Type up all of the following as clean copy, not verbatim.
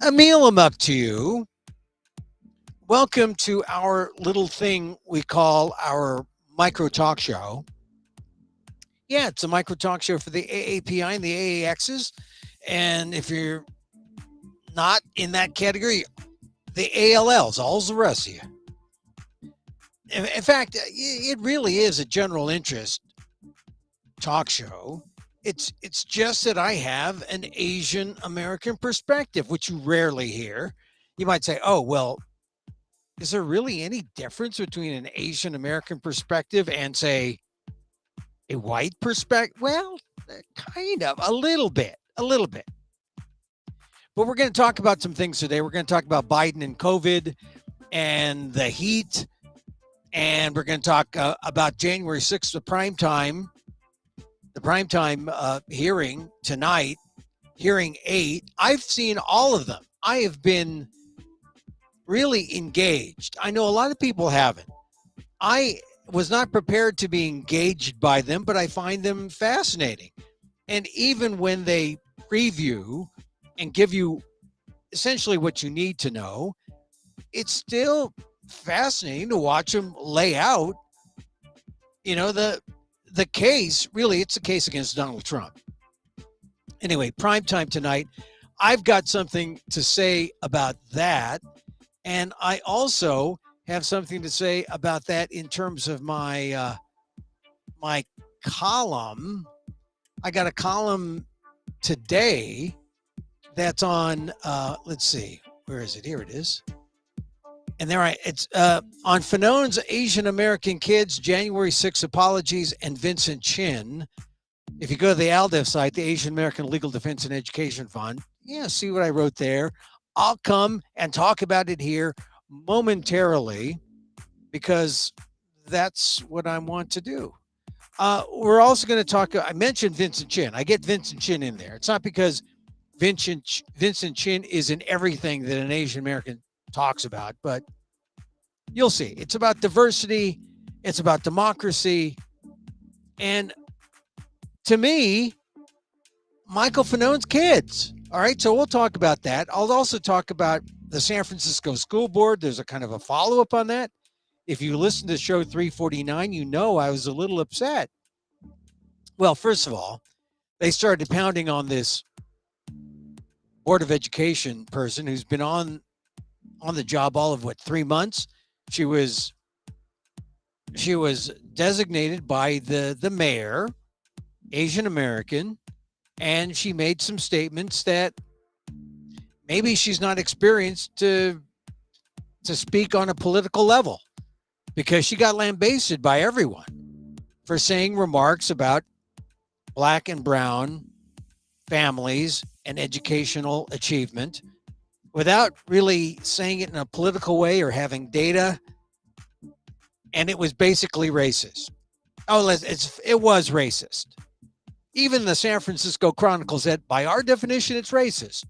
Emil, I'm up to you. Welcome to our little thing we call our micro talk show. Yeah, it's a micro talk show for the AAPI and the AAXs. And if you're not in that category, the ALLs, all the rest of you. In fact, it really is a general interest talk show. It's just that I have an Asian American perspective, which you rarely hear. You might say, "Oh, well, is there really any difference between an Asian American perspective and, say, a white perspective?" Well, kind of, a little bit, a little bit. But we're going to talk about some things today. We're going to talk about Biden and COVID and the heat, and we're going to talk about January 6th, the primetime hearing tonight, hearing 8. I've seen all of them. I have been really engaged. I know a lot of people haven't. I was not prepared to be engaged by them, but I find them fascinating. And even when they preview and give you essentially what you need to know, it's still fascinating to watch them lay out, the case. Really, it's a case against Donald Trump. Anyway, prime time tonight. I've got something to say about that. And I also have something to say about that in terms of my column. I got a column today that's on. Let's see, where is it? Here it is. And it's on Fanone's Asian American Kids January 6 apologies and Vincent Chin. If you go to the ALDEF site, the Asian American Legal Defense and Education Fund, see what I wrote there. I'll come and talk about it here momentarily because that's what I want to do. We're also going to talk. I mentioned Vincent Chin. I get Vincent Chin in there. It's not because Vincent Chin is in everything that an Asian American talks about, but you'll see. It's about diversity. It's about democracy. And to me, Michael Fanone's kids. All right, so we'll talk about that. I'll also talk about the San Francisco School Board. There's a kind of a follow-up on that. If you listen to show 349, you know I was a little upset. Well, first of all, they started pounding on this Board of Education person who's been on the job all of 3 months. She was designated by the mayor, Asian American, and she made some statements that maybe she's not experienced to speak on a political level, because she got lambasted by everyone for saying remarks about black and brown families and educational achievement without really saying it in a political way or having data. And it was basically racist. Oh, it was racist. Even the San Francisco Chronicle said, by our definition, it's racist.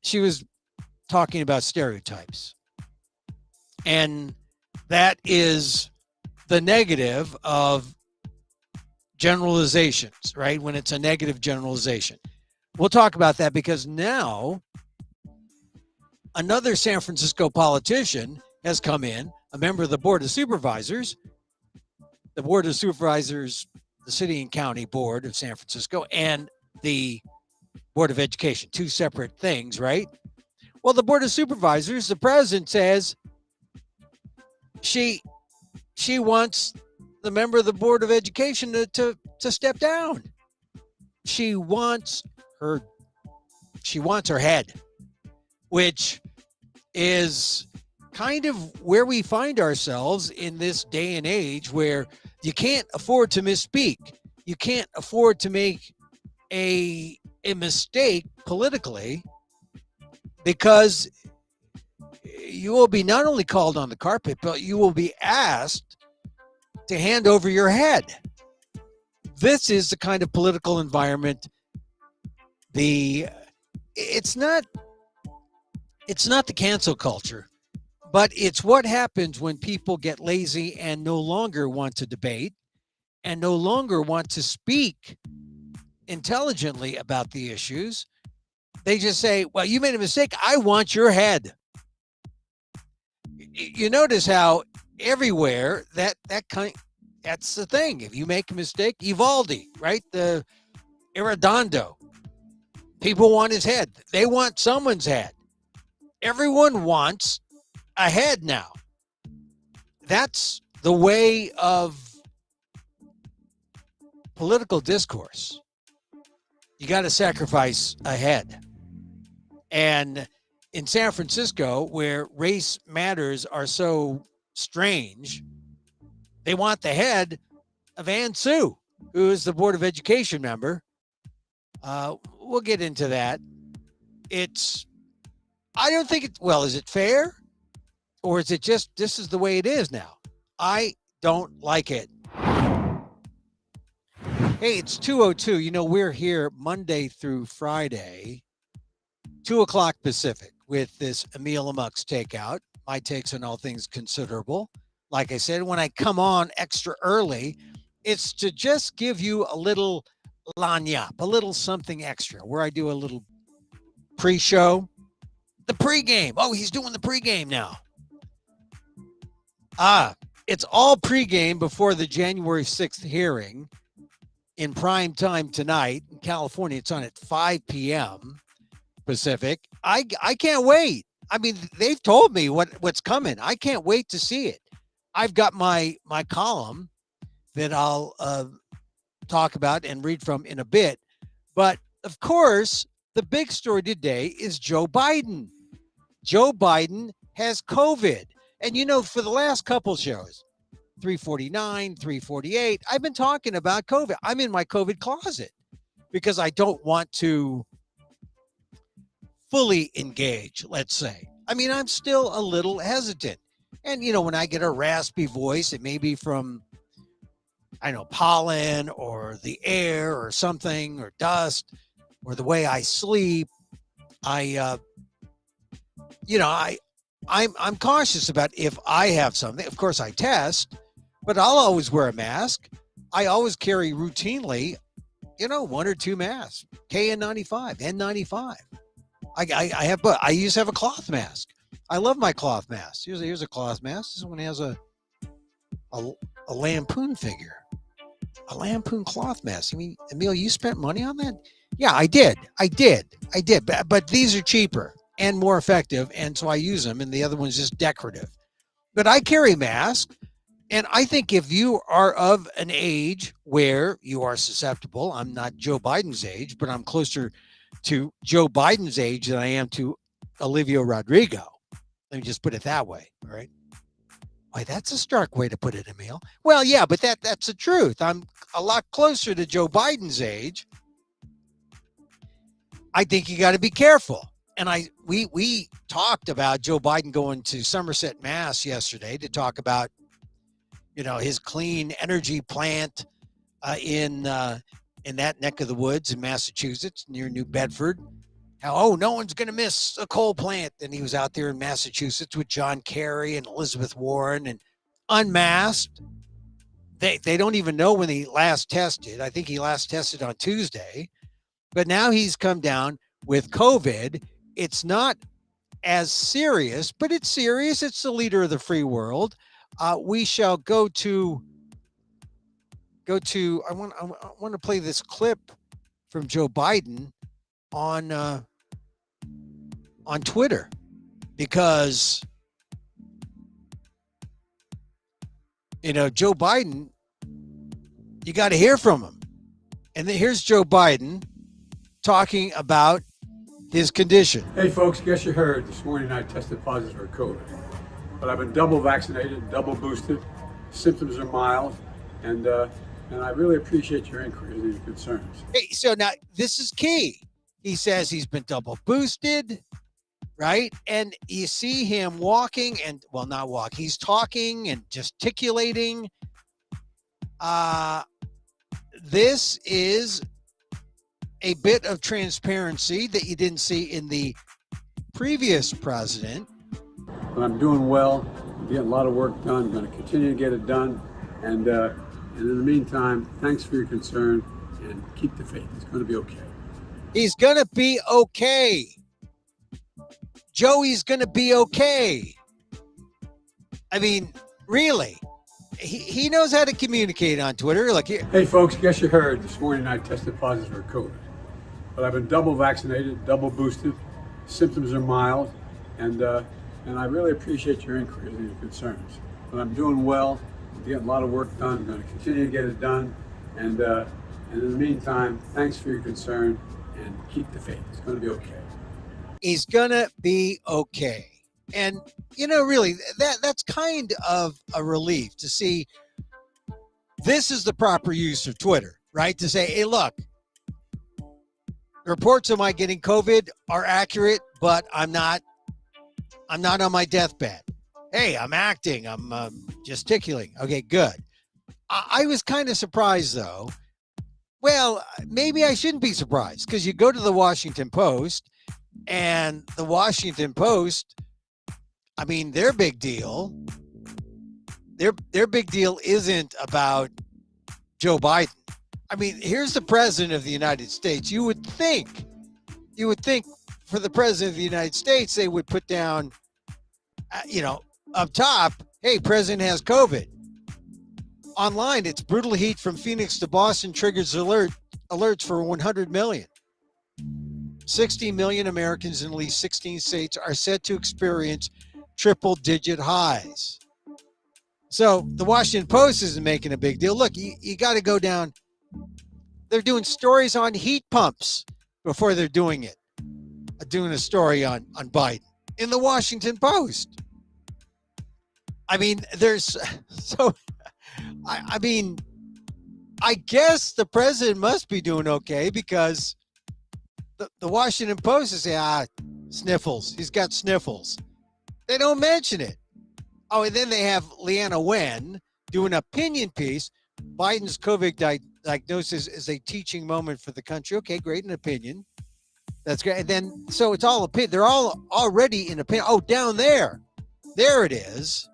She was talking about stereotypes. And that is the negative of generalizations, right? When it's a negative generalization. We'll talk about that because now another San Francisco politician has come in, a member of the Board of Supervisors. The Board of Supervisors, the City and County Board of San Francisco, and the Board of Education, two separate things, right? Well, the Board of Supervisors, the president says she wants the member of the Board of Education to step down. She wants her head, which is kind of where we find ourselves in this day and age, where you can't afford to misspeak. You can't afford to make a mistake politically, because you will be not only called on the carpet, but you will be asked to hand over your head. This is the kind of political environment. It's not the cancel culture, but it's what happens when people get lazy and no longer want to debate and no longer want to speak intelligently about the issues. They just say, well, you made a mistake. I want your head. You notice how everywhere that's the thing. If you make a mistake, Evaldi, right? The Irredondo, people want his head. They want someone's head. Everyone wants a head now. That's the way of political discourse. You got to sacrifice a head. And in San Francisco, where race matters are so strange, they want the head of Ann Sue, who is the Board of Education member. We'll get into that. I don't think is it fair? Or is it just, this is the way it is now? I don't like it. Hey, it's 2:02. You know, we're here Monday through Friday, 2 o'clock Pacific, with this Emil Amok's Takeout. My takes on all things considerable. Like I said, when I come on extra early, it's to just give you a little lagniappe, a little something extra, where I do a little pre-show. The pregame. Oh, he's doing the pregame now. It's all pregame before the January 6th hearing in prime time tonight. In California, it's on at 5 p.m. Pacific. I can't wait. I mean, they've told me what's coming. I can't wait to see it. I've got my column that I'll talk about and read from in a bit. But, of course, the big story today is Joe Biden. Joe Biden has COVID. And, you know, for the last couple shows, 349, 348, I've been talking about COVID. I'm in my COVID closet because I don't want to fully engage, let's say. I mean, I'm still a little hesitant. And, you know, when I get a raspy voice, it may be from, I know, pollen or the air or something or dust or the way I sleep. I'm cautious about if I have something. Of course, I test, but I'll always wear a mask. I always carry routinely, one or two masks, KN95, N95. I used to have a cloth mask. I love my cloth mask. Here's a cloth mask. This one has a lampoon figure, a lampoon cloth mask. I mean, Emil, you spent money on that? Yeah, I did. But these are cheaper and more effective, and so I use them, and the other one's just decorative. But I carry masks, and I think if you are of an age where you are susceptible, I'm not Joe Biden's age, but I'm closer to Joe Biden's age than I am to Olivia Rodrigo. Let me just put it that way, all right? Why, that's a stark way to put it, Emil. Well, yeah, but that's the truth. I'm a lot closer to Joe Biden's age. I think you got to be careful. And we talked about Joe Biden going to Somerset, Mass yesterday to talk about, his clean energy plant in that neck of the woods in Massachusetts near New Bedford. How, no one's going to miss a coal plant. And he was out there in Massachusetts with John Kerry and Elizabeth Warren and unmasked. They don't even know when he last tested. I think he last tested on Tuesday. But now he's come down with COVID. It's not as serious, but it's serious. It's the leader of the free world. We shall go to. I want to play this clip from Joe Biden on Twitter, because Joe Biden, you got to hear from him. And then here's Joe Biden talking about his condition. Hey folks, guess you heard this morning I tested positive for COVID, but I've been double vaccinated, double boosted. Symptoms are mild, and I really appreciate your inquiries and your concerns. Hey, so now this is key. He says he's been double boosted, right? And you see him walking and, well, not walk. He's talking and gesticulating. This is a bit of transparency that you didn't see in the previous president. But I'm doing well. I'm getting a lot of work done. I'm going to continue to get it done. And in the meantime, thanks for your concern and keep the faith. It's going to be okay. He's going to be okay. Joey's going to be okay. I mean, really. He knows how to communicate on Twitter. Look here. Hey folks, guess you heard this morning I tested positive for COVID. But I've been double vaccinated, double boosted. Symptoms are mild, and I really appreciate your inquiries and your concerns. But I'm doing well. I'm getting a lot of work done. I'm going to continue to get it done. And in the meantime, thanks for your concern, and keep the faith. It's going to be okay. He's going to be okay. And, really, that's kind of a relief to see this is the proper use of Twitter, right? To say, hey, look, reports of my getting COVID are accurate, but I'm not on my deathbed. Hey, I'm acting. I'm gesticulating. Okay, good. I was kind of surprised, though. Well, maybe I shouldn't be surprised because you go to the Washington Post, and the Washington Post, I mean, their big deal isn't about Joe Biden. I mean, here's the president of the United States. You would think for the president of the United States, they would put down, up top, hey, president has COVID. Online, it's brutal heat from Phoenix to Boston triggers alerts for 100 million. 60 million Americans in at least 16 states are set to experience triple-digit highs. So the Washington Post isn't making a big deal. Look, you got to go down. They're doing stories on heat pumps before they're doing it. Doing a story on Biden in the Washington Post. I mean, I guess the president must be doing okay because the Washington Post is saying, sniffles. He's got sniffles. They don't mention it. Oh, and then they have Leanna Wen do an opinion piece. Biden's COVID diagnosis is a teaching moment for the country. Okay, great, an opinion. That's great. And then, so it's all opinion. They're all already in opinion. Oh, down there. There it is.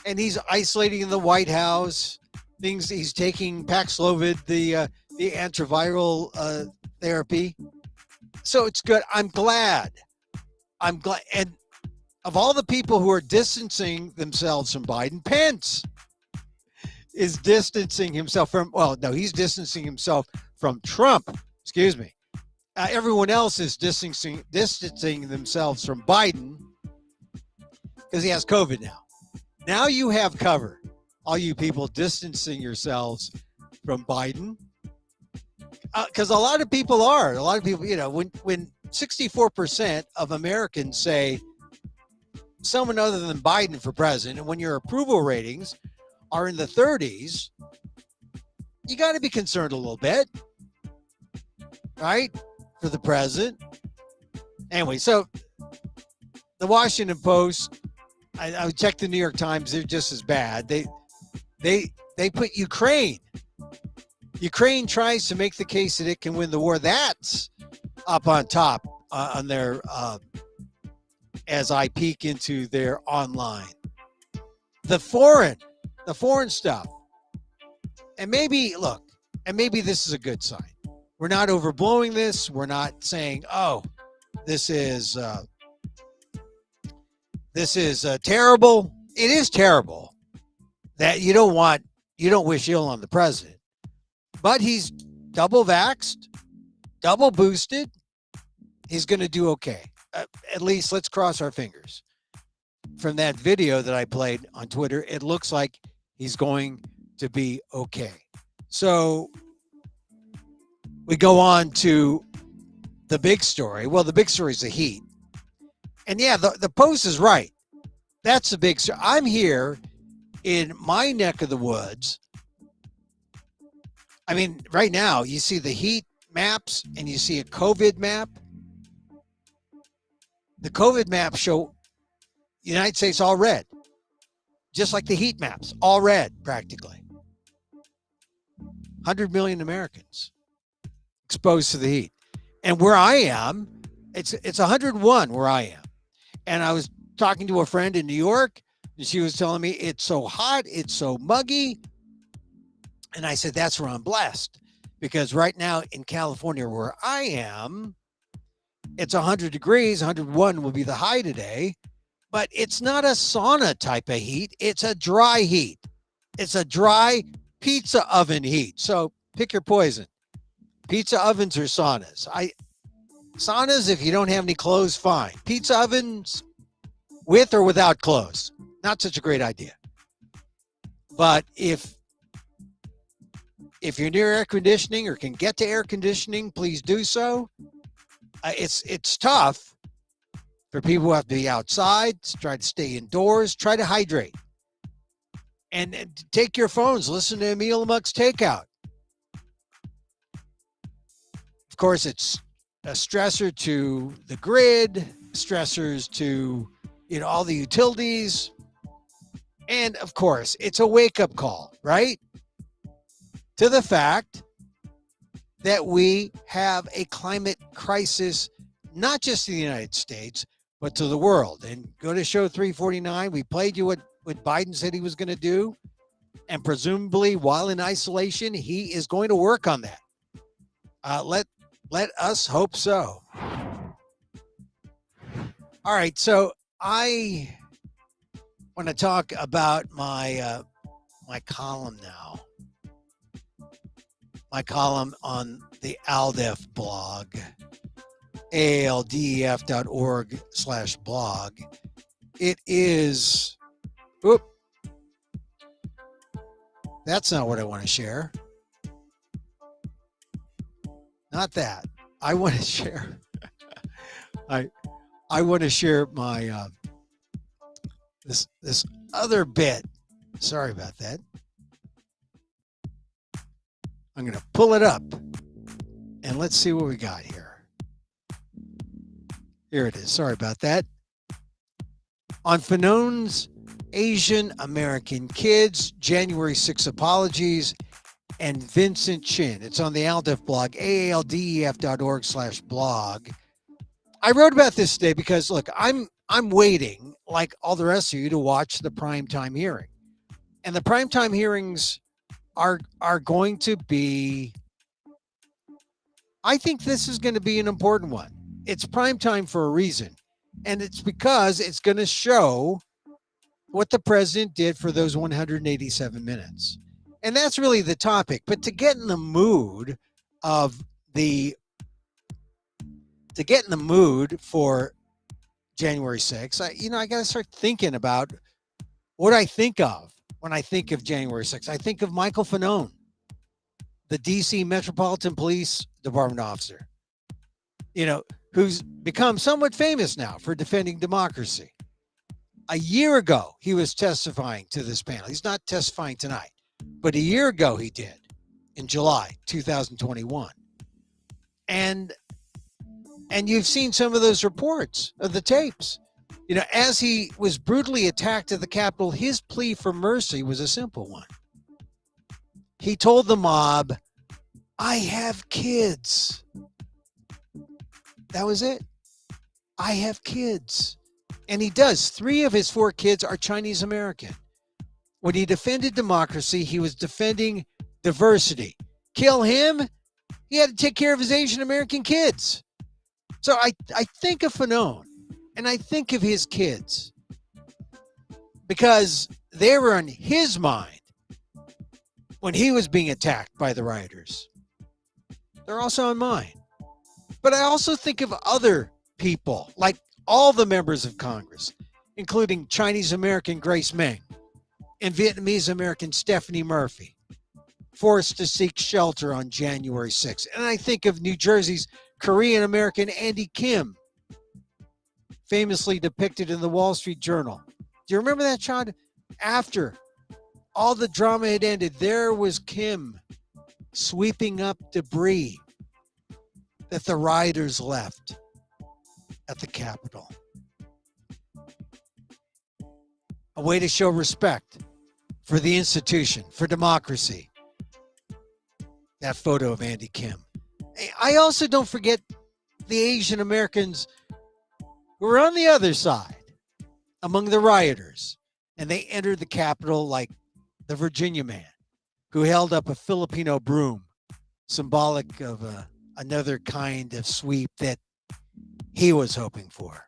And he's isolating in the White House. He's taking Paxlovid, the antiviral therapy. So it's good. I'm glad. And of all the people who are distancing themselves from Biden, Pence is distancing himself from, he's distancing himself from Trump. Excuse me. Everyone else is distancing themselves from Biden because he has COVID now. Now you have covered, all you people distancing yourselves from Biden. Because a lot of people, when 64% of Americans say someone other than Biden for president, and when your approval ratings are in the 30s, you got to be concerned a little bit, right? For the president. Anyway, so the Washington Post, I checked the New York Times, they're just as bad. They put Ukraine. Ukraine tries to make the case that it can win the war. That's up on top on their as I peek into their online. The foreign stuff. And maybe this is a good sign. We're not overblowing this. We're not saying, this is terrible. It is terrible that you don't wish ill on the president. But he's double vaxxed, double boosted. He's going to do okay. At least let's cross our fingers. From that video that I played on Twitter, it looks like he's going to be okay. So we go on to the big story. Well, the big story is the heat. And yeah, the Post is right. That's the big story. I'm here in my neck of the woods. I mean, right now, you see the heat maps and you see a COVID map. The COVID maps show the United States all red, just like the heat maps, all red practically. 100 million Americans exposed to the heat. And where I am, it's 101 where I am. And I was talking to a friend in New York, and she was telling me it's so hot, it's so muggy. And I said, that's where I'm blessed because right now in California, where I am, it's 100 degrees. 101 will be the high today, but it's not a sauna type of heat. It's a dry heat. It's a dry pizza oven heat. So pick your poison. Pizza ovens or saunas. Saunas, if you don't have any clothes, fine. Pizza ovens, with or without clothes, not such a great idea. But if you're near air conditioning or can get to air conditioning, please do so. It's tough for people who have to be outside. Try to stay indoors. Try to hydrate. And take your phones. Listen to Emil Amok's Takeout. Of course, it's a stressor to the grid, stressors to all the utilities. And of course, it's a wake-up call, right? To the fact that we have a climate crisis, not just in the United States, but to the world. And go to show 349. We played you what Biden said he was going to do. And presumably, while in isolation, he is going to work on that. Let us hope so. All right, so I want to talk about my column now. My column on the ALDEF blog, aldef.org/blog. It is, that's not what I want to share. Not that. I want to share. I want to share my this other bit. Sorry about that. I'm going to pull it up and let's see what we got here. Here it is. Sorry about that. On Fanon's Asian American kids, January 6 apologies, and Vincent Chin. It's on the ALDEF blog, aaldef.org/blog. I wrote about this today because, look, I'm waiting, like all the rest of you, to watch the primetime hearing. And the primetime hearings are going to be, I think this is going to be an important one. It's primetime for a reason. And it's because it's going to show what the president did for those 187 minutes. And that's really the topic. But to get in the mood for January 6th, I got to start thinking about what I think of when I think of January 6th. I think of Michael Fanon, the D.C. Metropolitan Police Department officer, who's become somewhat famous now for defending democracy. A year ago, he was testifying to this panel. He's not testifying tonight, but a year ago he did, in July 2021. And you've seen some of those reports of the tapes. As he was brutally attacked at the Capitol, his plea for mercy was a simple one. He told the mob, "I have kids." That was it. I have kids. And he does. 3 of his 4 kids are Chinese American. When he defended democracy, he was defending diversity. Kill him, he had to take care of his Asian American kids. So I think of Fanon, and I think of his kids because they were on his mind when he was being attacked by the rioters. They're also on mine. But I also think of other people, like all the members of Congress, including Chinese American Grace Meng and Vietnamese American Stephanie Murphy, forced to seek shelter on January 6th. And I think of New Jersey's Korean American Andy Kim, famously depicted in the Wall Street Journal. Do you remember that shot? After all the drama had ended, there was Kim sweeping up debris that the rioters left at the Capitol. A way to show respect for the institution, for democracy. That photo of Andy Kim. I also don't forget the Asian Americans who were on the other side among the rioters, and they entered the Capitol like the Virginia man who held up a Filipino broom symbolic of another kind of sweep that he was hoping for.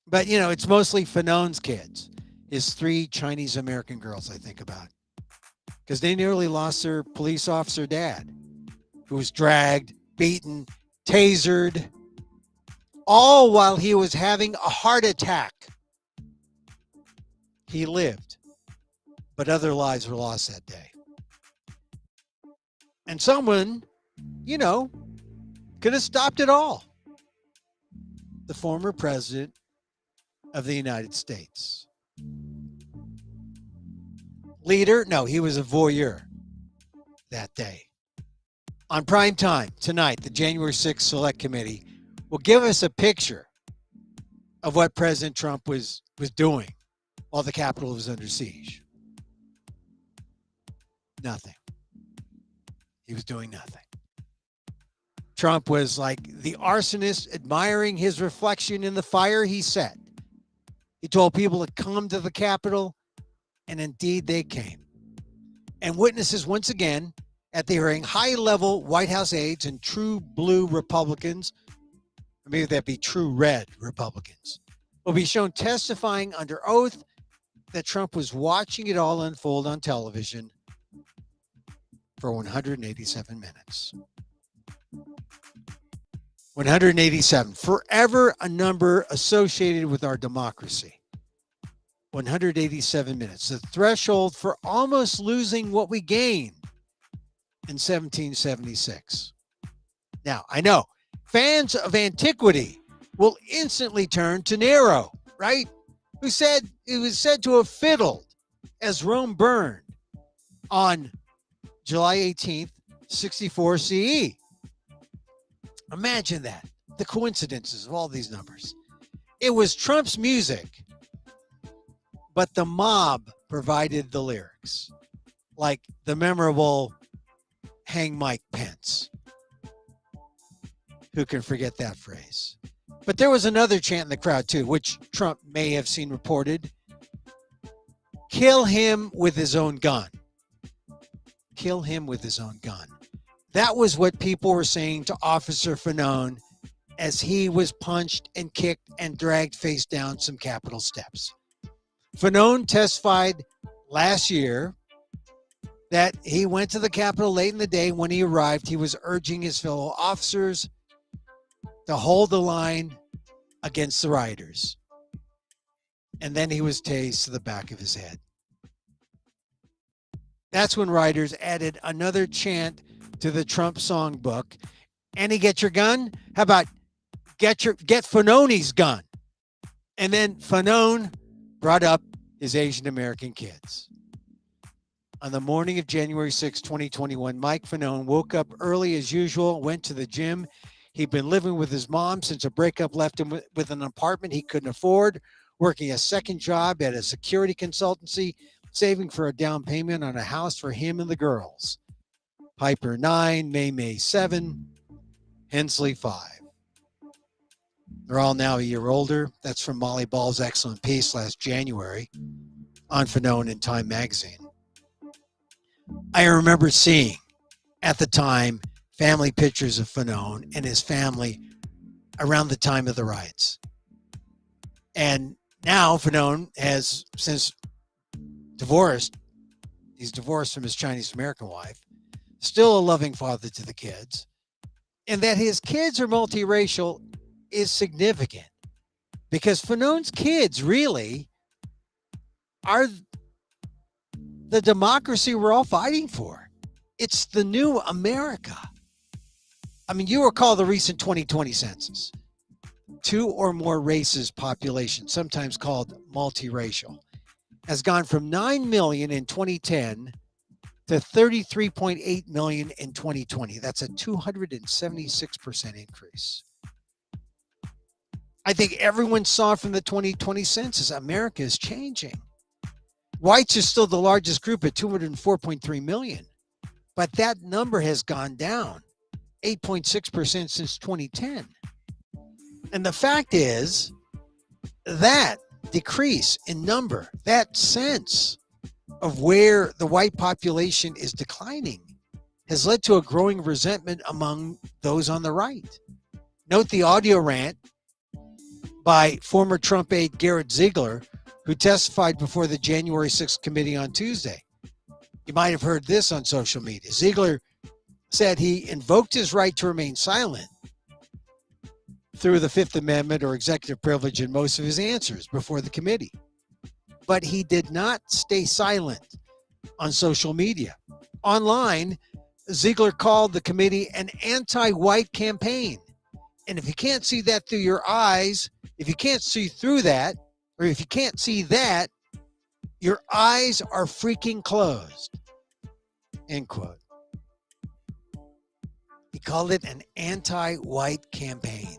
But, it's mostly Fanon's kids, his 3 Chinese American girls, I think about. Because they nearly lost their police officer dad, who was dragged, beaten, tasered, all while he was having a heart attack. He lived, but other lives were lost that day. And someone, could have stopped it all. The former president of the United States. Leader? No, he was a voyeur that day. On prime time tonight, the January 6th Select Committee will give us a picture of what President Trump was doing while the Capitol was under siege. Nothing. He was doing nothing. Trump was like the arsonist admiring his reflection in the fire he set. He told people to come to the Capitol, and indeed they came. And witnesses once again at the hearing, high-level White House aides and true blue Republicans, or maybe that'd be true red Republicans, will be shown testifying under oath that Trump was watching it all unfold on television for 187 minutes. 187, forever a number associated with our democracy. 187 minutes, the threshold for almost losing what we gained in 1776. Now, I know fans of antiquity will instantly turn to Nero, right? Who said it was said to have fiddled as Rome burned on July 18th, 64 CE. Imagine that, the coincidences of all these numbers. It was Trump's music, but the mob provided the lyrics, like the memorable "Hang Mike Pence." Who can forget that phrase? But there was another chant in the crowd too, which Trump may have seen reported. Kill him with his own gun. Kill him with his own gun. That was what people were saying to Officer Fanon as he was punched and kicked and dragged face down some Capitol steps. Fanon testified last year that he went to the Capitol late in the day. When he arrived, he was urging his fellow officers to hold the line against the rioters. And then he was tased to the back of his head. That's when rioters added another chant to the Trump songbook. Annie, get your gun? How about get Fanoni's gun? And then Fanon brought up his Asian American kids. On the morning of January 6, 2021, Mike Fanon woke up early as usual, went to the gym. He'd been living with his mom since a breakup left him with an apartment he couldn't afford, working a second job at a security consultancy, saving for a down payment on a house for him and the girls. Piper 9, May 7, Hensley 5. They're all now a year older. That's from Molly Ball's excellent piece last January on Fanon in Time magazine. I remember seeing at the time family pictures of Fanon and his family around the time of the riots. And now Fanon has since divorced. He's divorced from his Chinese American wife, still a loving father to the kids. And that his kids are multiracial is significant because Fanon's kids really are the democracy we're all fighting for. It's the new America. I mean, you recall the recent 2020 census. 2 or more races population, sometimes called multiracial, has gone from 9 million in 2010 to 33.8 million in 2020. That's a 276% increase. I think everyone saw from the 2020 census, America is changing. Whites are still the largest group at 204.3 million, but that number has gone down 8.6% since 2010. And the fact is that decrease in number, that sense of where the white population is declining, has led to a growing resentment among those on the right. Note the audio rant by former Trump aide Garrett Ziegler, who testified before the January 6th committee on Tuesday. You might have heard this on social media. Ziegler said he invoked his right to remain silent through the Fifth Amendment or executive privilege in most of his answers before the committee. But he did not stay silent on social media. Online, Ziegler called the committee an anti-white campaign. And if you can't see that through your eyes, if you can't see through that, or if you can't see that, your eyes are freaking closed. End quote. He called it an anti-white campaign.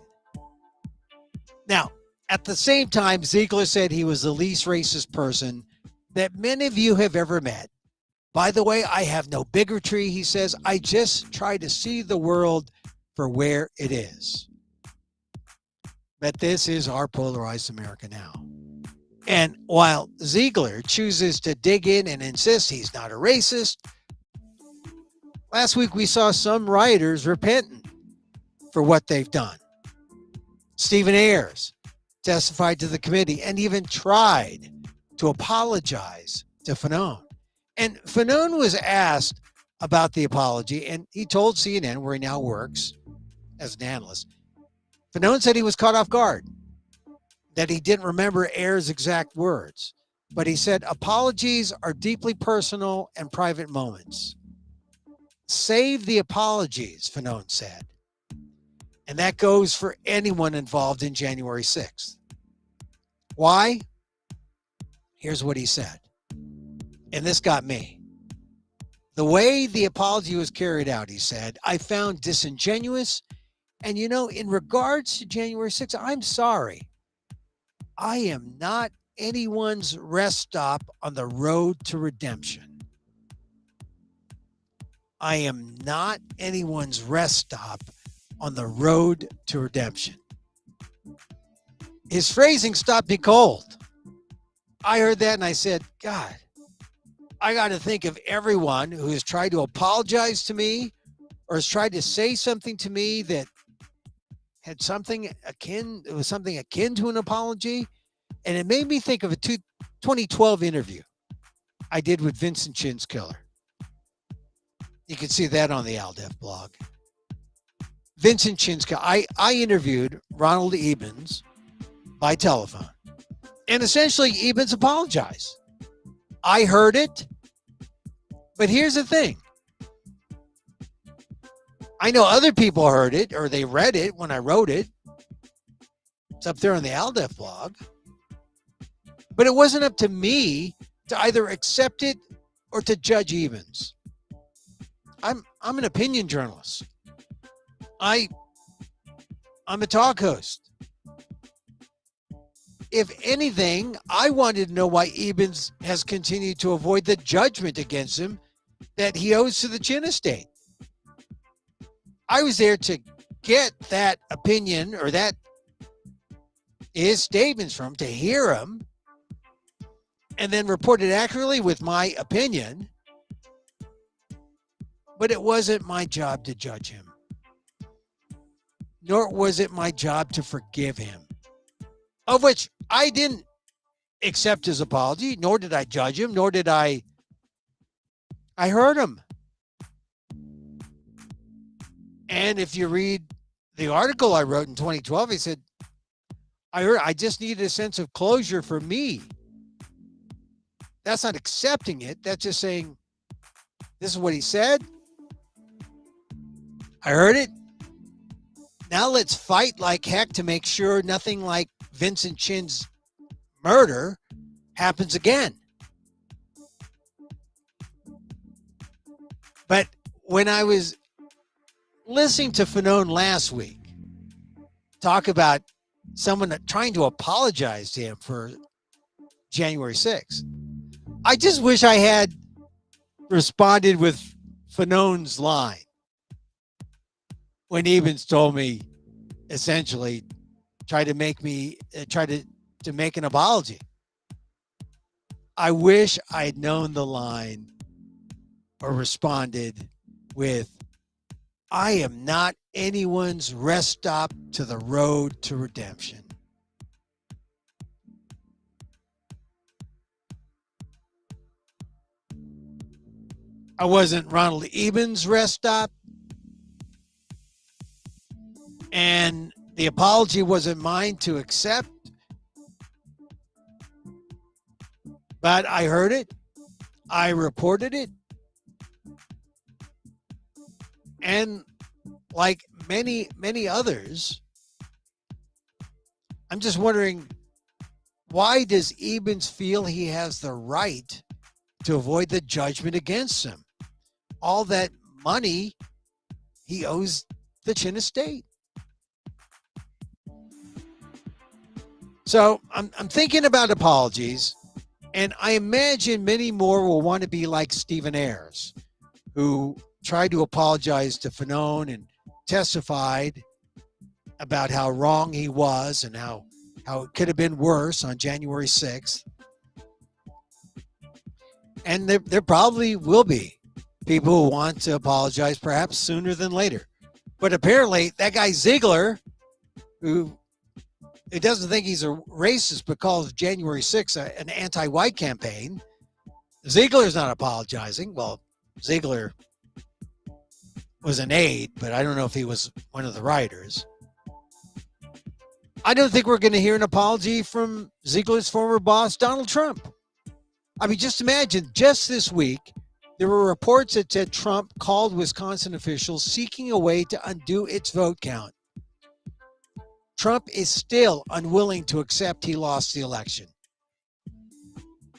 Now, at the same time, Ziegler said he was the least racist person that many of you have ever met. By the way, I have no bigotry, he says. I just try to see the world for where it is. But this is our polarized America now. And while Ziegler chooses to dig in and insist he's not a racist, last week we saw some rioters repentant for what they've done. Stephen Ayers testified to the committee and even tried to apologize to Fanone. And Fanone was asked about the apology, and he told CNN, where he now works as an analyst, Fanone said he was caught off guard, that he didn't remember Ayers' exact words. But he said, apologies are deeply personal and private moments. Save the apologies, Fanone said. And that goes for anyone involved in January 6th. Why? Here's what he said. And this got me. The way the apology was carried out, he said, I found disingenuous. And, in regards to January 6th, I'm sorry. I am not anyone's rest stop on the road to redemption. I am not anyone's rest stop on the road to redemption. His phrasing stopped me cold. I heard that and I said, God, I got to think of everyone who has tried to apologize to me or has tried to say something to me that had something akin to an apology. And it made me think of a 2012 interview I did with Vincent Chinskiller. You can see that on the ALDEF blog. Vincent Chinskiller, I interviewed Ronald Ebens by telephone. And essentially, Ebens apologized. I heard it. But here's the thing. I know other people heard it or they read it when I wrote it. It's up there on the ALDEF blog. But it wasn't up to me to either accept it or to judge Ebens. I'm an opinion journalist. I'm a talk host. If anything, I wanted to know why Ebens has continued to avoid the judgment against him that he owes to the Chin estate. I was there to get that opinion or that his statements from, to hear him, and then report it accurately with my opinion. But it wasn't my job to judge him. Nor was it my job to forgive him. Of which I didn't accept his apology, nor did I judge him, nor did I heard him. And if you read the article I wrote in 2012, he said, I just needed a sense of closure for me. That's not accepting it. That's just saying, this is what he said. I heard it. Now let's fight like heck to make sure nothing like Vincent Chin's murder happens again. But when I was listening to Fanone last week talk about someone trying to apologize to him for January 6th, I just wish I had responded with Fanone's line when Ebens told me, essentially, try to make an apology. I wish I had known the line or responded with, "I am not anyone's rest stop to the road to redemption." I wasn't Ronald Eben's rest stop, and the apology wasn't mine to accept, but I heard it, I reported it, and like many others, I'm just wondering, why does Ebens feel he has the right to avoid the judgment against him? All that money he owes the Chin estate. So I'm thinking about apologies, and I imagine many more will want to be like Stephen Ayers, who tried to apologize to Fanone and testified about how wrong he was and how it could have been worse on January 6th. And there probably will be people who want to apologize perhaps sooner than later. But apparently that guy Ziegler, who doesn't think he's a racist but calls January 6th an anti-white campaign, Ziegler's not apologizing. Well, Ziegler was an aide, but I don't know if he was one of the writers. I don't think we're going to hear an apology from Ziegler's former boss, Donald Trump. I mean, just imagine, just this week, there were reports that said Trump called Wisconsin officials seeking a way to undo its vote count. Trump is still unwilling to accept he lost the election.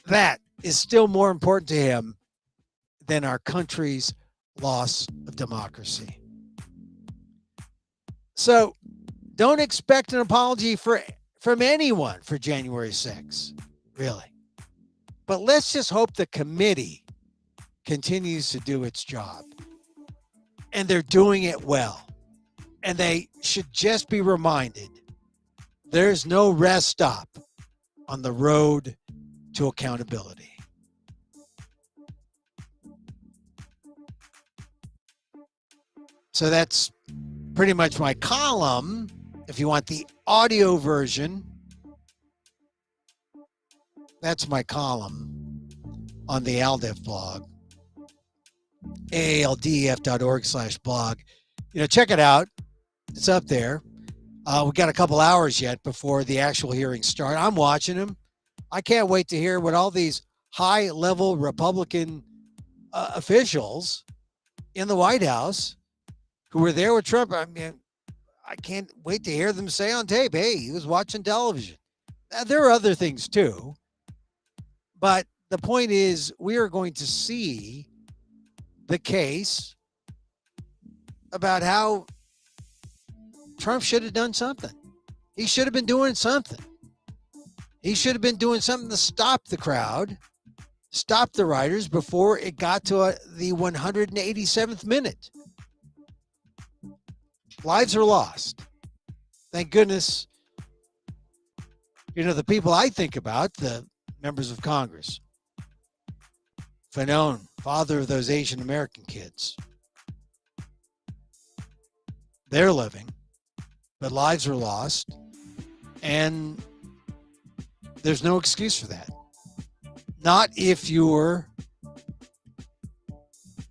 That is still more important to him than our country's loss of democracy. So don't expect an apology from anyone for January 6th, really. But let's just hope the committee continues to do its job. And they're doing it well. And they should just be reminded there's no rest stop on the road to accountability. So that's pretty much my column. If you want the audio version, that's my column on the ALDEF blog, aaldf.org/blog. Check it out. It's up there. We got a couple hours yet before the actual hearings start. I'm watching them. I can't wait to hear what all these high-level Republican officials in the White House who were there with Trump. I mean, I can't wait to hear them say on tape, "Hey, he was watching television." There are other things too. But the point is, we are going to see the case about how Trump should have done something. He should have been doing something. He should have been doing something to stop the crowd, stop the rioters before it got to the 187th minute. Lives are lost. Thank goodness. The people I think about, the members of Congress. Fanone, father of those Asian American kids. They're living, but lives are lost, and there's no excuse for that. Not if you're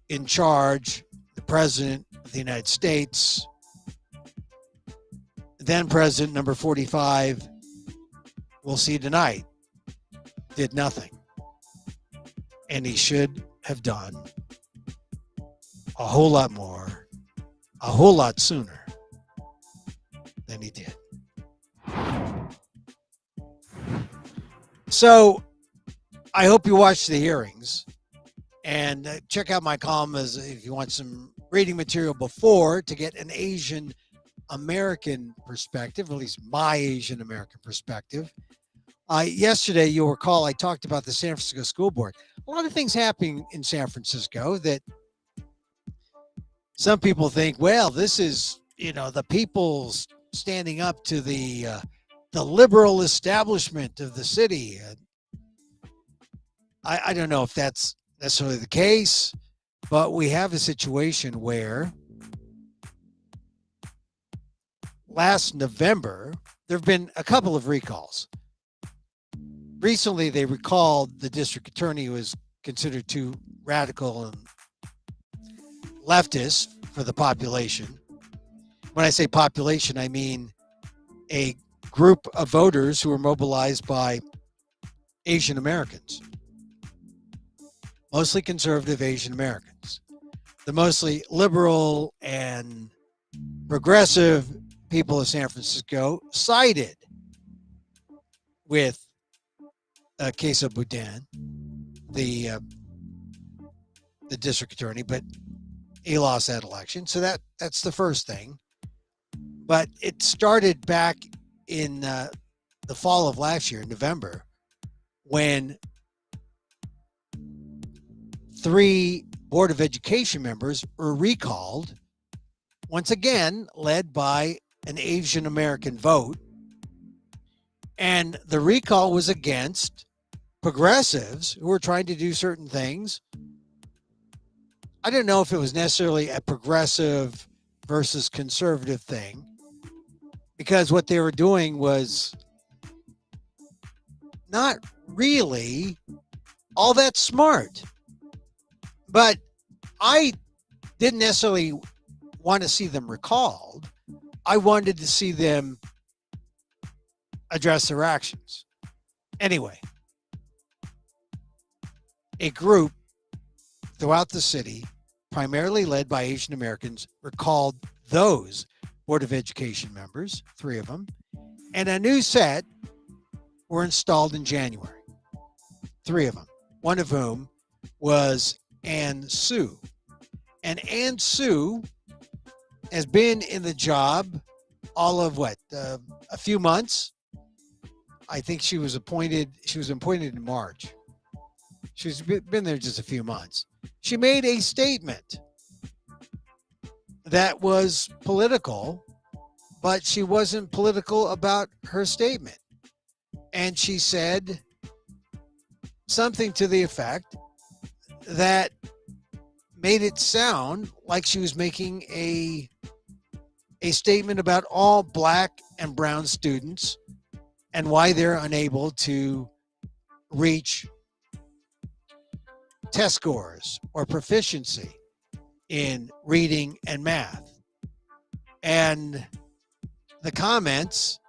in charge, the president of the United States, then President number 45, we'll see tonight, did nothing. And he should have done a whole lot more, a whole lot sooner than he did. So I hope you watch the hearings and check out my column if you want some reading material before to get an Asian American perspective, at least my Asian American perspective. Yesterday, you'll recall, I talked about the San Francisco School Board. A lot of things happening in San Francisco that some people think, well, this is, the people standing up to the liberal establishment of the city. I don't know if that's necessarily the case. But we have a situation where last November, there have been a couple of recalls. Recently, they recalled the district attorney who was considered too radical and leftist for the population. When I say population, I mean a group of voters who were mobilized by Asian Americans, mostly conservative Asian Americans. The mostly liberal and progressive people of San Francisco sided with Queso Boudin, the district attorney, but he lost that election. So that's the first thing. But it started back in the fall of last year, November, when 3 Board of Education members were recalled, once again led by an Asian American vote. And the recall was against progressives who were trying to do certain things. I don't know if it was necessarily a progressive versus conservative thing, because what they were doing was not really all that smart. But I didn't necessarily want to see them recalled. I wanted to see them address their actions. Anyway, a group throughout the city, primarily led by Asian Americans, recalled those Board of Education members, 3 of them, and a new set were installed in January, 3 of them, one of whom was Ann Sue. And Ann Sue has been in the job all of a few months. I think she was appointed in March. She's been there just a few months. She made a statement that was political, but she wasn't political about her statement. And she said something to the effect that made it sound like she was making a statement about all black and brown students and why they're unable to reach test scores or proficiency in reading and math. And the comments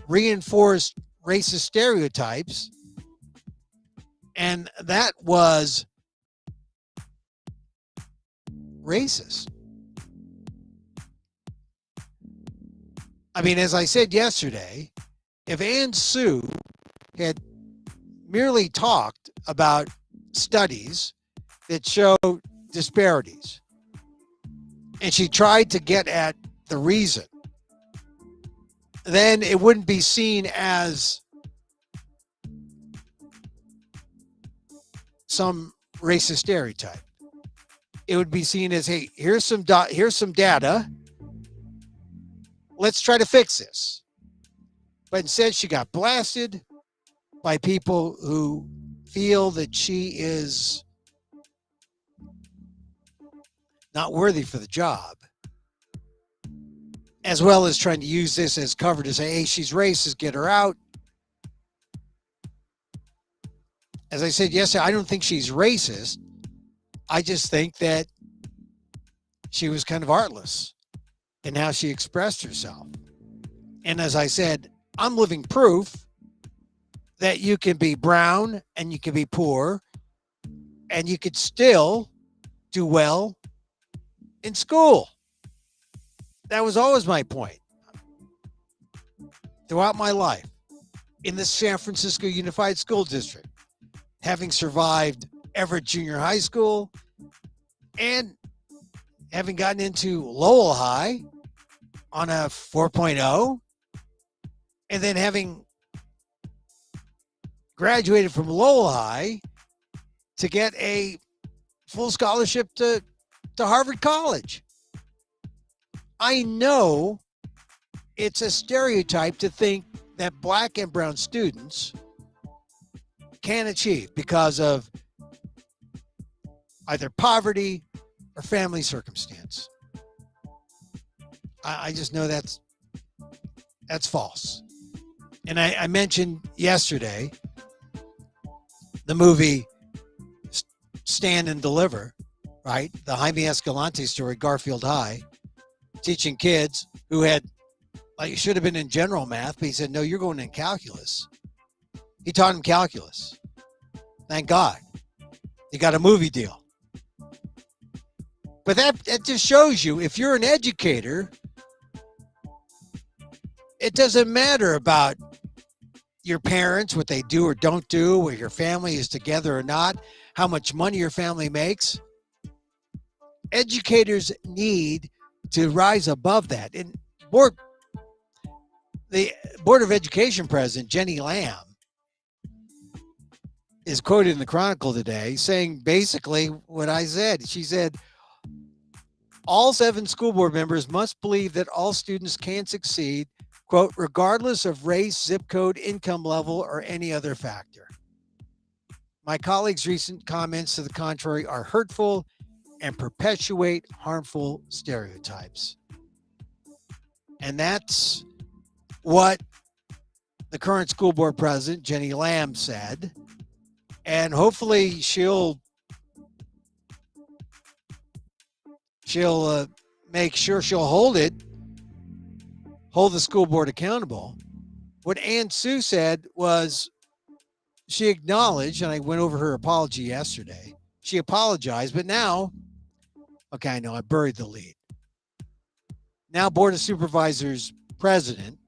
reinforced racist stereotypes, and that was racist. I mean, as I said yesterday, if Ann Sue had merely talked about studies that show disparities, and she tried to get at the reason, then it wouldn't be seen as some racist stereotype. It would be seen as, hey, here's some data. Let's try to fix this. But instead, she got blasted by people who feel that she is not worthy for the job, as well as trying to use this as cover to say, hey, she's racist, get her out. As I said yesterday, I don't think she's racist. I just think that she was kind of artless in how she expressed herself. And as I said, I'm living proof that you can be brown and you can be poor and you could still do well in school. That was always my point throughout my life in the San Francisco Unified School District, having survived Everett Junior High School and having gotten into Lowell High on a 4.0, and then having graduated from Lowell High to get a full scholarship to Harvard College. I know it's a stereotype to think that black and brown students can achieve because of either poverty or family circumstance. I just know that's false. And I mentioned yesterday the movie Stand and Deliver, right? The Jaime Escalante story, Garfield High, teaching kids who had, like, should have been in general math, but he said, no, you're going in calculus. He taught him calculus. Thank God. He got a movie deal. But that just shows you, if you're an educator, it doesn't matter about your parents, what they do or don't do, where your family is together or not, how much money your family makes. Educators need to rise above that. And the Board of Education president, Jenny Lamb, is quoted in the Chronicle today saying basically what I said. She said, all 7 school board members must believe that all students can succeed, quote, regardless of race, zip code, income level, or any other factor. My colleagues' recent comments to the contrary are hurtful and perpetuate harmful stereotypes. And that's what the current school board president, Jenny Lamb, said. And hopefully she'll make sure she'll hold the school board accountable. What Ann Sue said was she acknowledged, and I went over her apology yesterday. She apologized, but now, okay, I know I buried the lead. Now, Board of Supervisors president,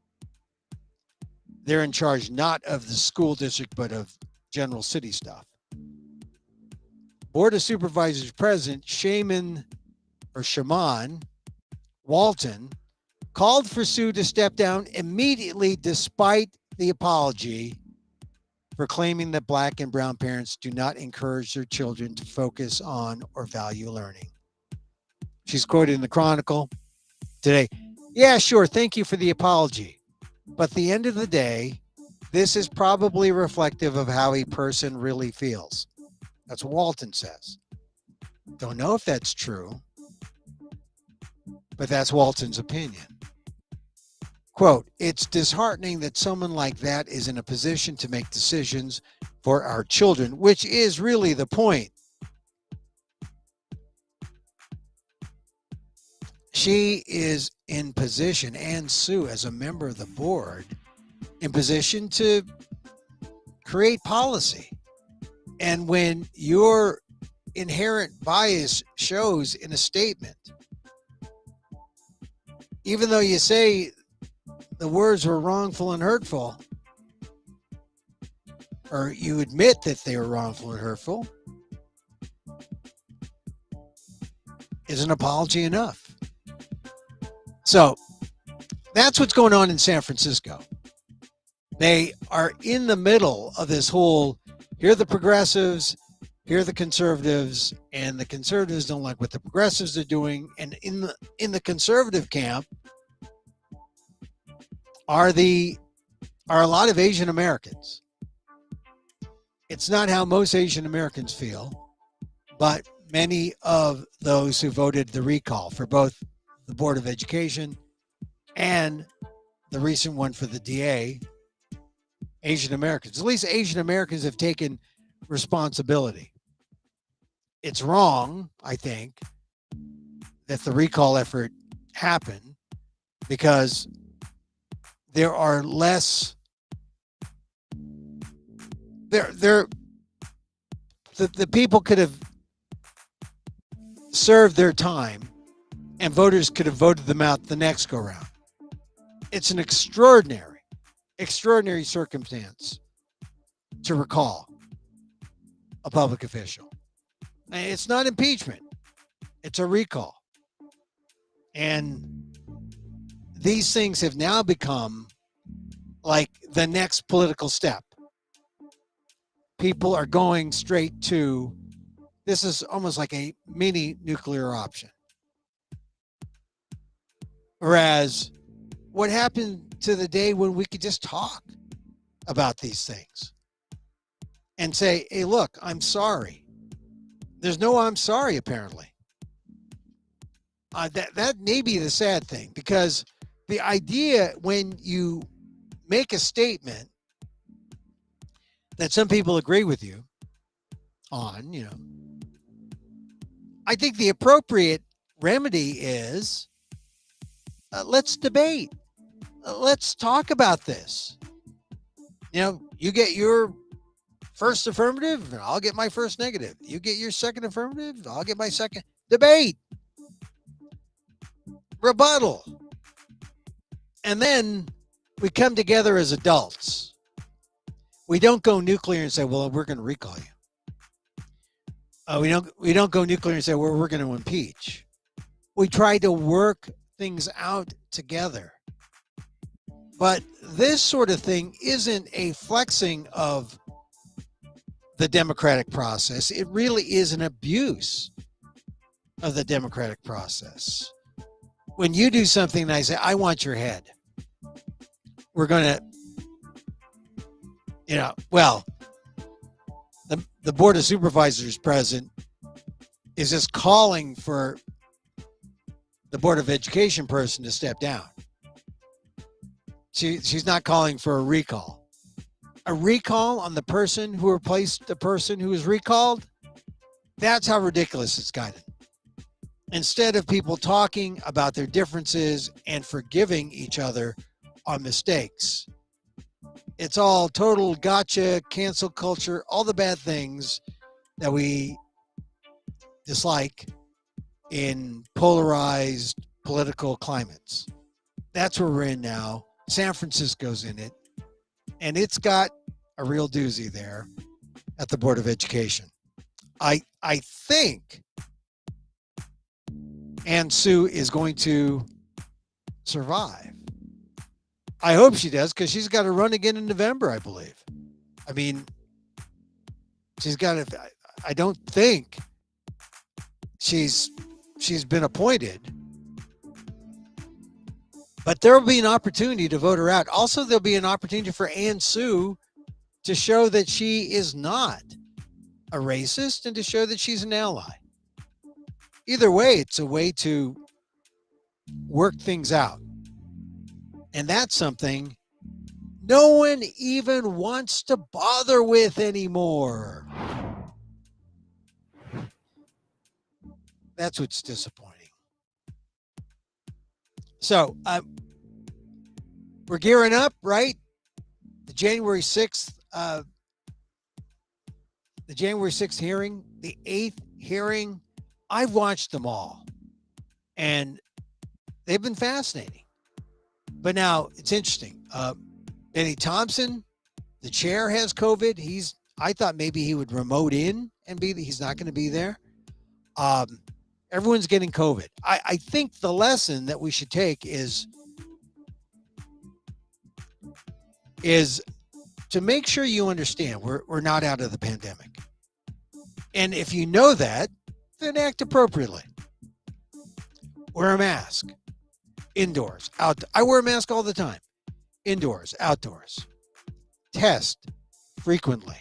they're in charge not of the school district, but of general city stuff. Board of Supervisors president Shaman Walton called for Sue to step down immediately despite the apology for claiming that Black and brown parents do not encourage their children to focus on or value learning. She's quoted in the Chronicle today. Yeah, sure. Thank you for the apology. But at the end of the day, this is probably reflective of how a person really feels. That's what Walton says. Don't know if that's true, but that's Walton's opinion. Quote, it's disheartening that someone like that is in a position to make decisions for our children, which is really the point. She is in position, and Sue, as a member of the board, in position to create policy. And when your inherent bias shows in a statement, even though you say the words were wrongful and hurtful, or you admit that they were wrongful and hurtful, is an apology enough? So that's what's going on in San Francisco. They are in the middle of this whole, here are the progressives, here are the conservatives, and the conservatives don't like what the progressives are doing. And in the conservative camp are a lot of Asian Americans. It's not how most Asian Americans feel, but many of those who voted the recall for both the Board of Education and the recent one for the DA, Asian Americans. At least Asian Americans have taken responsibility. It's wrong, I think, that the recall effort happened because there are less. The people could have served their time, and voters could have voted them out the next go round. It's an extraordinary circumstance to recall a public official. It's not impeachment. It's a recall. And these things have now become like the next political step. People are going straight to, this is almost like a mini nuclear option. Whereas what happened to the day when we could just talk about these things and say, hey, look, I'm sorry. There's no I'm sorry, apparently. That may be the sad thing, because the idea when you make a statement that some people agree with you on, I think the appropriate remedy is let's debate. Let's talk about this. You get your first affirmative, and I'll get my first negative. You get your second affirmative, I'll get my second. Debate, rebuttal. And then we come together as adults. We don't go nuclear and say, well, we're going to recall you. We don't go nuclear and say, well, we're going to impeach. We try to work things out together. But this sort of thing isn't a flexing of the democratic process. It really is an abuse of the democratic process. When you do something and I say, I want your head, we're going to, the Board of Supervisors president is just calling for the Board of Education person to step down. She's not calling for a recall. A recall on the person who replaced the person who was recalled? That's how ridiculous it's gotten. Instead of people talking about their differences and forgiving each other on mistakes, it's all total gotcha, cancel culture, all the bad things that we dislike in polarized political climates. That's where we're in now. San Francisco's in it, and it's got a real doozy there at the Board of Education. I think Ann Sue is going to survive. I hope she does, because she's got to run again in November, I believe. I mean, she's got to. I don't think she's been appointed, but there will be an opportunity to vote her out. Also, there'll be an opportunity for Ann Sue to show that she is not a racist and to show that she's an ally. Either way, it's a way to work things out. And that's something no one even wants to bother with anymore. That's what's disappointing. So we're gearing up, right? The January 6th hearing, the 8th hearing. I've watched them all, and they've been fascinating. But now it's interesting. Benny Thompson, the chair, has COVID. I thought maybe he would remote in and he's not going to be there. Everyone's getting COVID. I think the lesson that we should take is to make sure you understand we're not out of the pandemic. And if you know that, then act appropriately. Wear a mask. Indoors, out. I wear a mask all the time. Indoors, outdoors. Test frequently.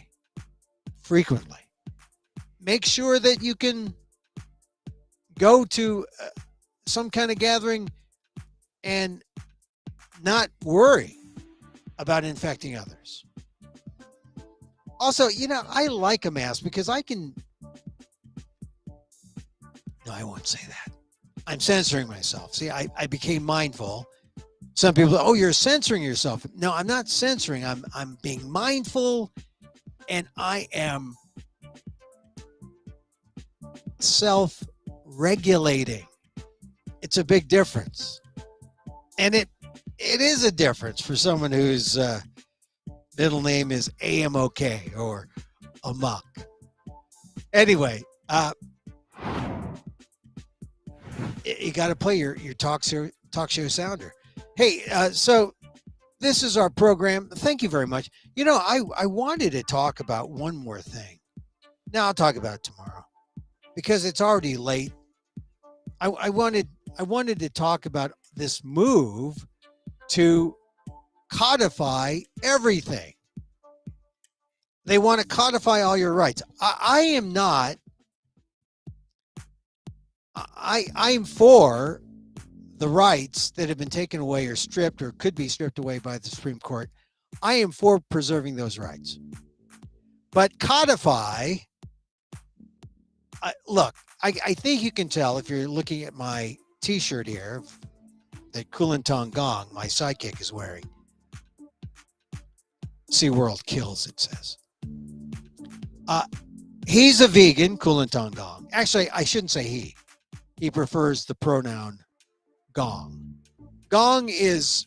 Make sure that you can go to some kind of gathering and not worry about infecting others. Also, I like a mask because I can. No, I won't say that. I'm censoring myself. See, I became mindful. Some people, oh, you're censoring yourself. No, I'm not censoring. I'm being mindful, and I am self-regulating. It's a big difference. And it is a difference for someone whose middle name is Amok or Amok. Anyway, you got to play your talk show sounder. Hey, so this is our program. Thank you very much. I wanted to talk about one more thing. Now I'll talk about it tomorrow because it's already late. I wanted to talk about this move to codify everything. They want to codify all your rights. I am not I'm for the rights that have been taken away or stripped or could be stripped away by the Supreme Court. I am for preserving those rights. But codify, look, I think you can tell if you're looking at my T-shirt here that Kulintong Gong, my sidekick, is wearing. SeaWorld kills, it says. He's a vegan, Kulintong Gong. Actually, I shouldn't say he. He prefers the pronoun Gong. Gong is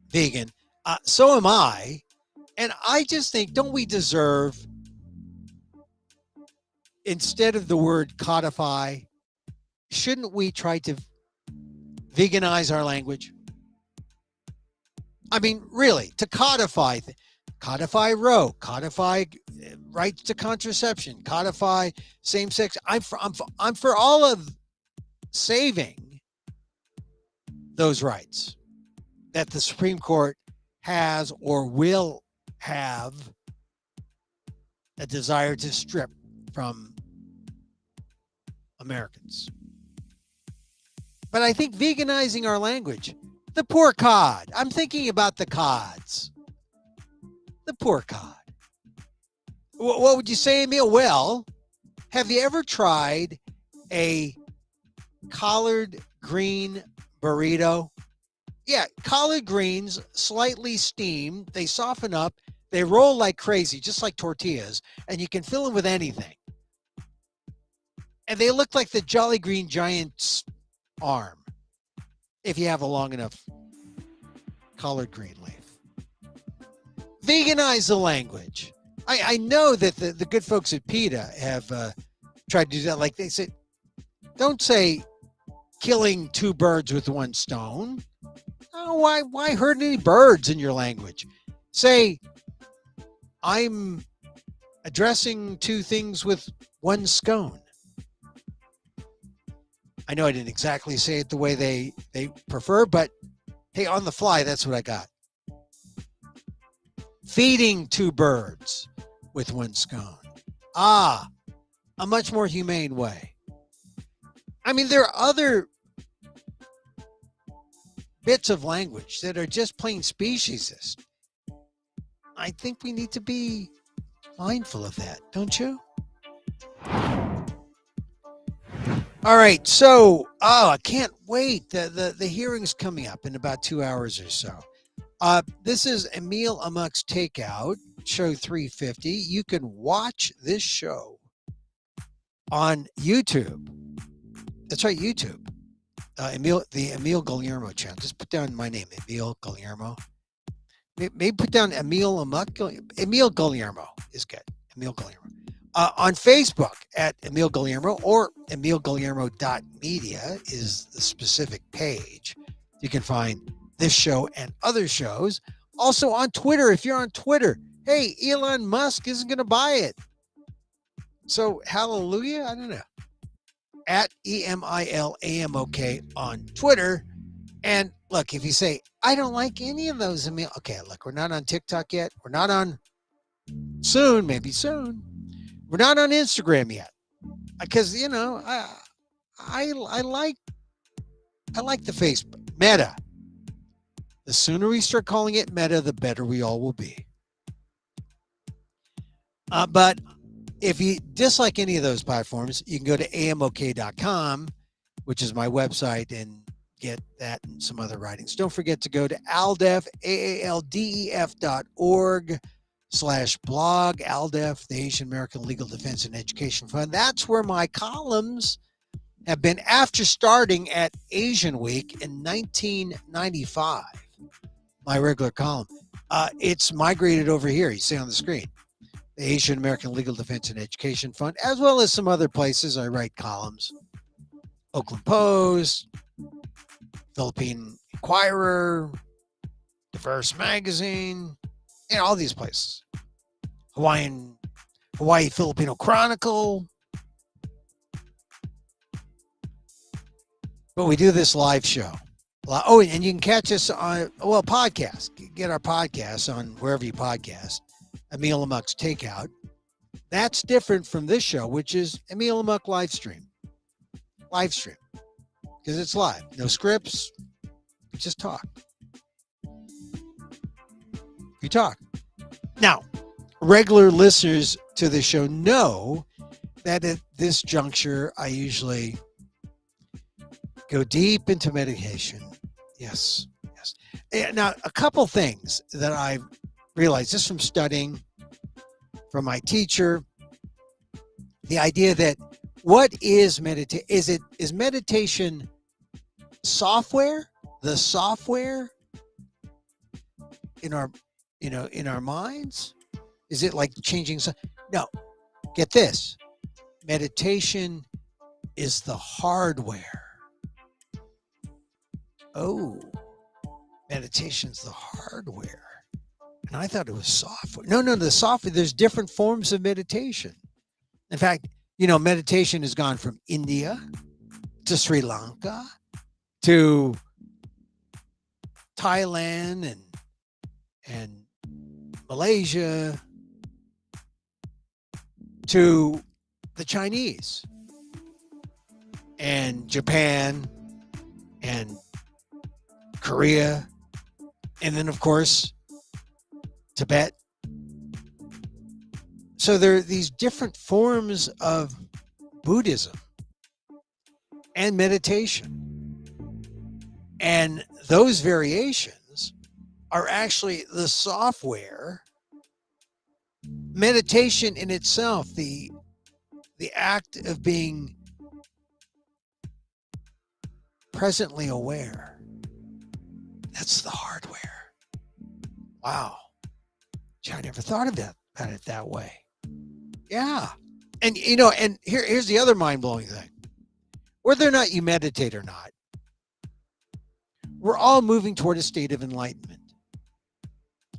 vegan. So am I. And I just think, don't we deserve, instead of the word codify, shouldn't we try to veganize our language? I mean, really, to codify Roe, codify rights to contraception, codify same-sex. I'm for all of saving those rights that the Supreme Court has or will have a desire to strip from Americans. But I think veganizing our language, the poor cod. I'm thinking about the cods. The poor cod. What would you say, Emil? Well, have you ever tried a collard green burrito? Yeah, collard greens, slightly steamed. They soften up. They roll like crazy, just like tortillas, and you can fill them with anything. And they look like the Jolly Green Giant's arm, if you have a long enough collard green leaf. Veganize the language. I know that the good folks at PETA have tried to do that. Like they said, don't say killing two birds with one stone. Oh, why hurt any birds in your language? Say, I'm addressing two things with one scone. I know I didn't exactly say it the way they prefer, but hey, on the fly, that's what I got. Feeding two birds with one scone. A much more humane way. I mean, there are other bits of language that are just plain speciesist. I think we need to be mindful of that, don't you? All right, so I can't wait. The hearing's coming up in about 2 hours or so. This is Emil Amok's Takeout, show 350. You can watch this show on YouTube. That's right, YouTube. The Emil Guillermo channel. Just put down my name, Emil Guillermo. Maybe put down Emil Amok. Emil Guillermo is good. Emil Guillermo. On Facebook at Emil Guillermo or emilguillermo.media is the specific page. You can find this show and other shows. Also on Twitter, if you're on Twitter, hey, Elon Musk isn't going to buy it. So hallelujah, I don't know. At EMILAMOK on Twitter. And look, if you say, I don't like any of those, Emil. Okay, look, we're not on TikTok yet. We're not on soon, maybe soon. We're not on Instagram yet. Because, you know, I like the Facebook. Meta. The sooner we start calling it Meta, the better we all will be. But if you dislike any of those platforms, you can go to amok.com, which is my website, and get that and some other writings. Don't forget to go to ALDEF, AALDEF.org/blog, ALDEF, the Asian American Legal Defense and Education Fund. That's where my columns have been after starting at Asian Week in 1995. My regular column. It's migrated over here. You see on the screen. The Asian American Legal Defense and Education Fund, as well as some other places I write columns. Oakland Post, Philippine Inquirer, Diverse Magazine, and all these places. Hawaii Filipino Chronicle. But we do this live show. Oh, and you can catch us on, podcast. Get our podcast on wherever you podcast. Emil Amok's Takeout. That's different from this show, which is Emil Amok live stream. Live stream. Because it's live. No scripts. We just talk. We talk. Now, regular listeners to the show know that at this juncture, I usually go deep into meditation. Yes, yes. Now, a couple things that I've realized just from studying from my teacher, the idea that what is meditation? Is meditation software? The software in our, in our minds? Is it like changing? No, get this. Meditation is the hardware. Oh, meditation's the hardware. And I thought it was software. No, the software, there's different forms of meditation. In fact, meditation has gone from India to Sri Lanka to Thailand and Malaysia to the Chinese and Japan and Korea, and then of course Tibet. So there are these different forms of Buddhism and meditation, and those variations are actually the software. Meditation in itself, the act of being presently aware, that's the hardware. Wow. Gee, I never thought of about it that way. Yeah. And and here's the other mind-blowing thing. Whether or not you meditate or not, we're all moving toward a state of enlightenment.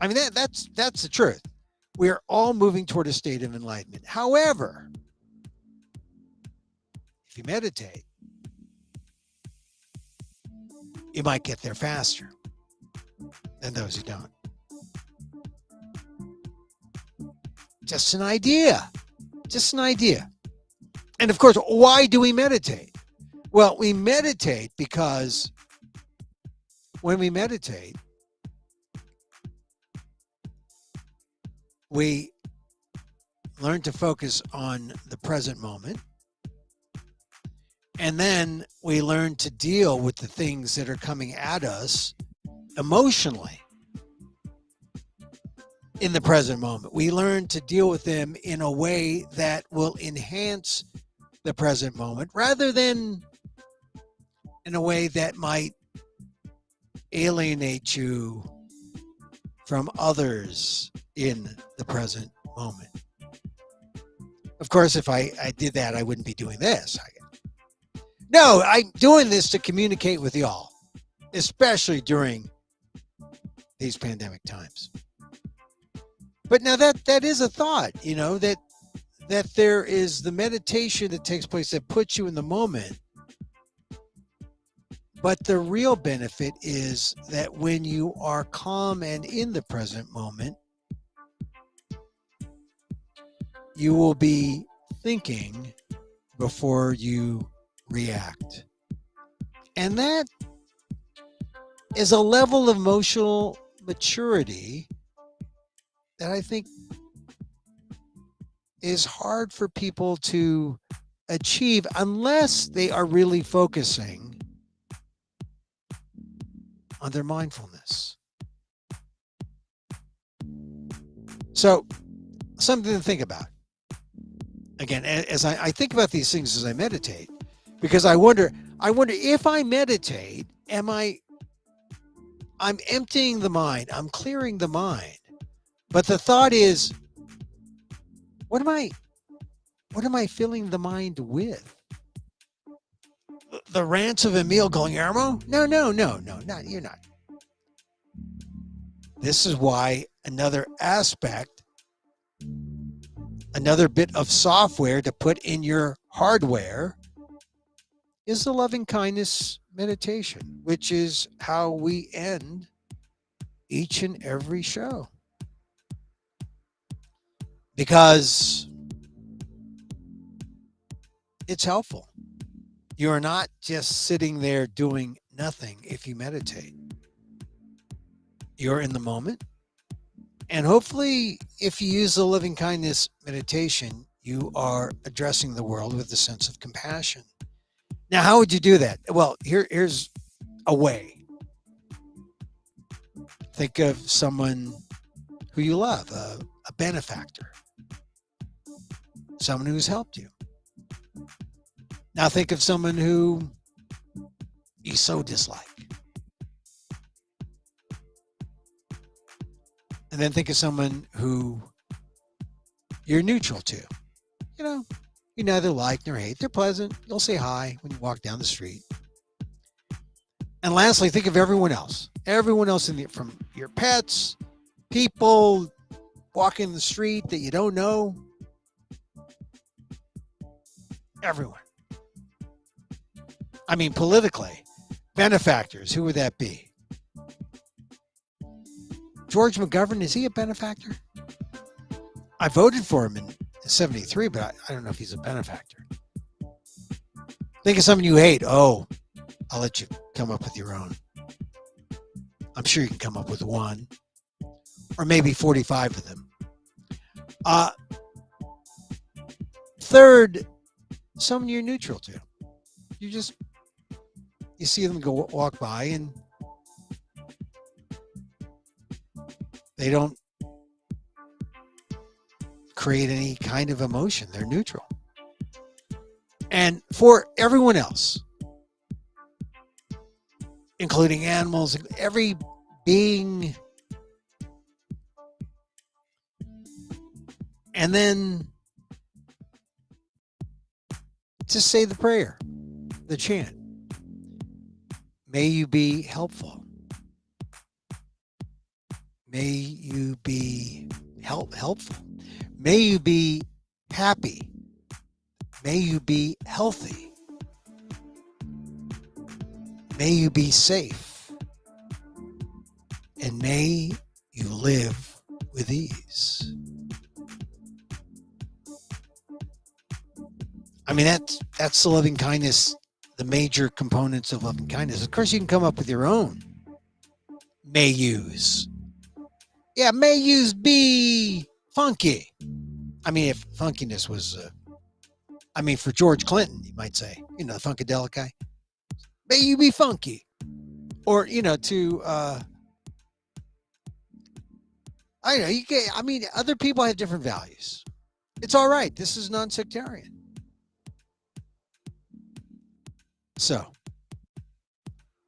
I mean, that's the truth. We are all moving toward a state of enlightenment. However, if you meditate, you might get there faster than those who don't. Just an idea. Just an idea. And of course, why do we meditate? Well, we meditate because when we meditate, we learn to focus on the present moment. And then we learn to deal with the things that are coming at us emotionally in the present moment. We learn to deal with them in a way that will enhance the present moment rather than in a way that might alienate you from others in the present moment. Of course, if I did that, I wouldn't be doing this. No, I'm doing this to communicate with y'all, especially during these pandemic times. But now that is a thought, that there is the meditation that takes place that puts you in the moment. But the real benefit is that when you are calm and in the present moment, you will be thinking before you react. And that is a level of emotional maturity that I think is hard for people to achieve unless they are really focusing on their mindfulness. So, something to think about. Again, as I think about these things as I meditate, because I wonder if I meditate, I'm emptying the mind, I'm clearing the mind. But the thought is, what am I filling the mind with? The rants of Emil going, Armo? No, not you're not. This is why another aspect, another bit of software to put in your hardware is the loving kindness meditation, which is how we end each and every show. Because It's helpful. You're not just sitting there doing nothing if you meditate. You're in the moment. And hopefully, if you use the loving kindness meditation, you are addressing the world with a sense of compassion. Now, how would you do that? Well, here's a way. Think of someone who you love, a benefactor, someone who's helped you. Now, think of someone who you so dislike. And then think of someone who you're neutral to. You know, you neither like nor hate. They're pleasant. You'll say hi when you walk down the street. And lastly, think of everyone else. Everyone else from your pets, people walking the street that you don't know. Everyone. I mean, politically, benefactors, who would that be? George McGovern, is he a benefactor? I voted for him in 73, but I don't know if he's a benefactor. Think of someone you hate. Oh, I'll let you come up with your own. I'm sure you can come up with one, or maybe 45 of them. Third, someone you're neutral to. You see them walk by and they don't create any kind of emotion. They're neutral. And for everyone else, including animals, every being, and then just say the prayer, the chant. May you be helpful. May you be helpful. May you be happy. May you be healthy. May you be safe. And may you live with ease. I mean, that's the loving kindness, the major components of loving kindness. Of course, you can come up with your own may yous. Yeah, may yous be funky. I mean, if funkiness was, for George Clinton, you might say, the Funkadelic guy. May you be funky. Or, I know, other people have different values. It's all right. This is non-sectarian. So,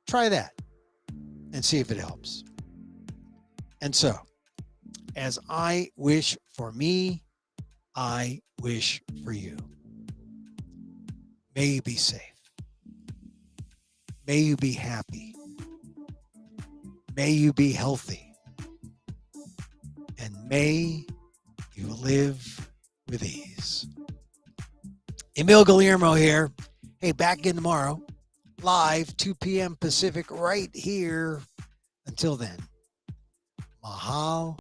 try that and see if it helps. And so, as I wish for me, I wish for you. May you be safe. May you be happy. May you be healthy. And may you live with ease. Emil Guillermo here. Hey, back again tomorrow, live, 2 p.m. Pacific, right here. Until then, mahal.